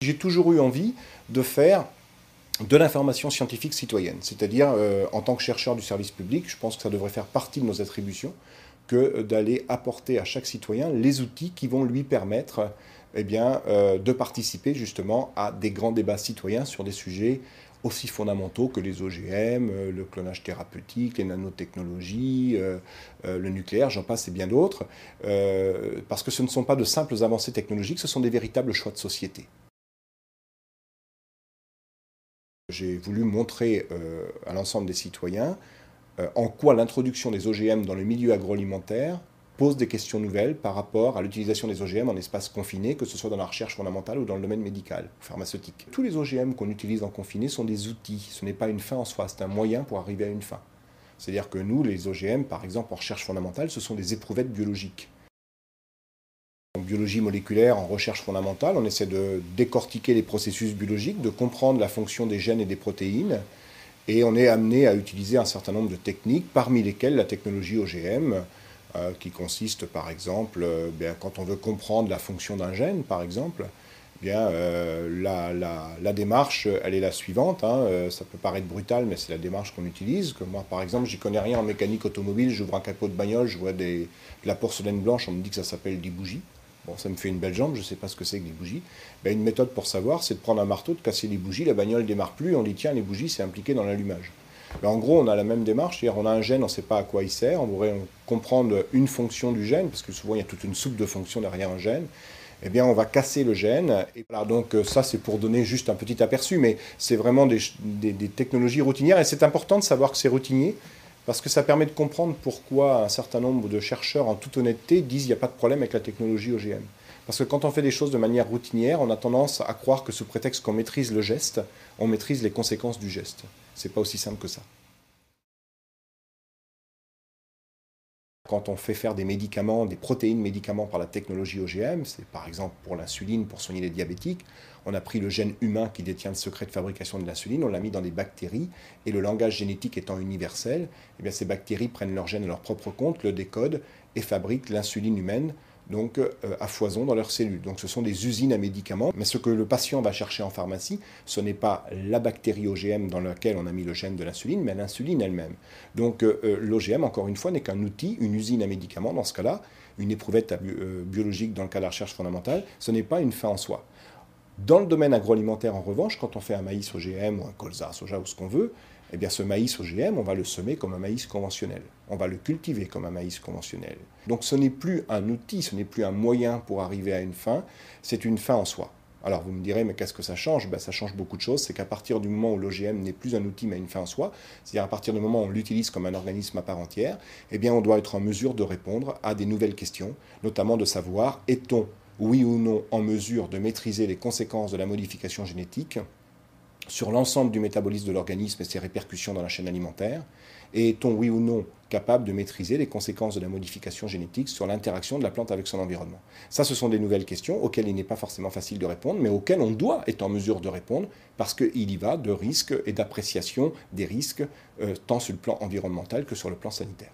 J'ai toujours eu envie de faire de l'information scientifique citoyenne, c'est-à-dire en tant que chercheur du service public, je pense que ça devrait faire partie de nos attributions que d'aller apporter à chaque citoyen les outils qui vont lui permettre de participer justement à des grands débats citoyens sur des sujets aussi fondamentaux que les OGM, le clonage thérapeutique, les nanotechnologies, le nucléaire, j'en passe et bien d'autres, parce que ce ne sont pas de simples avancées technologiques, ce sont des véritables choix de société. J'ai voulu montrer à l'ensemble des citoyens en quoi l'introduction des OGM dans le milieu agroalimentaire pose des questions nouvelles par rapport à l'utilisation des OGM en espace confiné, que ce soit dans la recherche fondamentale ou dans le domaine médical, pharmaceutique. Tous les OGM qu'on utilise en confiné sont des outils, ce n'est pas une fin en soi, c'est un moyen pour arriver à une fin. C'est-à-dire que nous, les OGM, par exemple en recherche fondamentale, ce sont des éprouvettes biologiques. En biologie moléculaire, en recherche fondamentale, on essaie de décortiquer les processus biologiques, de comprendre la fonction des gènes et des protéines, et on est amené à utiliser un certain nombre de techniques, parmi lesquelles la technologie OGM, qui consiste par exemple, quand on veut comprendre la fonction d'un gène, par exemple, la démarche, elle est la suivante. Ça peut paraître brutal, mais c'est la démarche qu'on utilise. Que moi, par exemple, j'y connais rien en mécanique automobile, j'ouvre un capot de bagnole, je vois de la porcelaine blanche, on me dit que ça s'appelle des bougies. Bon, ça me fait une belle jambe, je ne sais pas ce que c'est que des bougies. Une méthode pour savoir, c'est de prendre un marteau, de casser les bougies, la bagnole ne démarre plus, on dit tiens, les bougies, c'est impliqué dans l'allumage. En gros, on a la même démarche, c'est-à-dire on a un gène, on ne sait pas à quoi il sert, on voudrait comprendre une fonction du gène, parce que souvent il y a toute une soupe de fonctions derrière un gène. On va casser le gène. Et voilà, donc ça, c'est pour donner juste un petit aperçu, mais c'est vraiment des technologies routinières, et c'est important de savoir que c'est routinier, parce que ça permet de comprendre pourquoi un certain nombre de chercheurs, en toute honnêteté, disent qu'il n'y a pas de problème avec la technologie OGM. Parce que quand on fait des choses de manière routinière, on a tendance à croire que sous prétexte qu'on maîtrise le geste, on maîtrise les conséquences du geste. C'est pas aussi simple que ça. Quand on fait faire des médicaments, des protéines médicaments par la technologie OGM, c'est par exemple pour l'insuline, pour soigner les diabétiques, on a pris le gène humain qui détient le secret de fabrication de l'insuline, on l'a mis dans des bactéries, et le langage génétique étant universel, ces bactéries prennent leur gène à leur propre compte, le décodent et fabriquent l'insuline humaine, donc à foison dans leurs cellules. Donc ce sont des usines à médicaments. Mais ce que le patient va chercher en pharmacie, ce n'est pas la bactérie OGM dans laquelle on a mis le gène de l'insuline, mais l'insuline elle-même. Donc l'OGM, encore une fois, n'est qu'un outil, une usine à médicaments dans ce cas-là, une éprouvette biologique dans le cas de la recherche fondamentale, ce n'est pas une fin en soi. Dans le domaine agroalimentaire, en revanche, quand on fait un maïs OGM ou un colza, soja ou ce qu'on veut, ce maïs OGM, on va le semer comme un maïs conventionnel. On va le cultiver comme un maïs conventionnel. Donc ce n'est plus un outil, ce n'est plus un moyen pour arriver à une fin, c'est une fin en soi. Alors vous me direz, mais qu'est-ce que ça change? Ça change beaucoup de choses. C'est qu'à partir du moment où l'OGM n'est plus un outil mais une fin en soi, c'est-à-dire à partir du moment où on l'utilise comme un organisme à part entière, on doit être en mesure de répondre à des nouvelles questions, notamment de savoir, est-on oui ou non en mesure de maîtriser les conséquences de la modification génétique sur l'ensemble du métabolisme de l'organisme et ses répercussions dans la chaîne alimentaire, et est-on oui ou non capable de maîtriser les conséquences de la modification génétique sur l'interaction de la plante avec son environnement. Ça, ce sont des nouvelles questions auxquelles il n'est pas forcément facile de répondre, mais auxquelles on doit être en mesure de répondre, parce qu'il y va de risques et d'appréciation des risques, tant sur le plan environnemental que sur le plan sanitaire.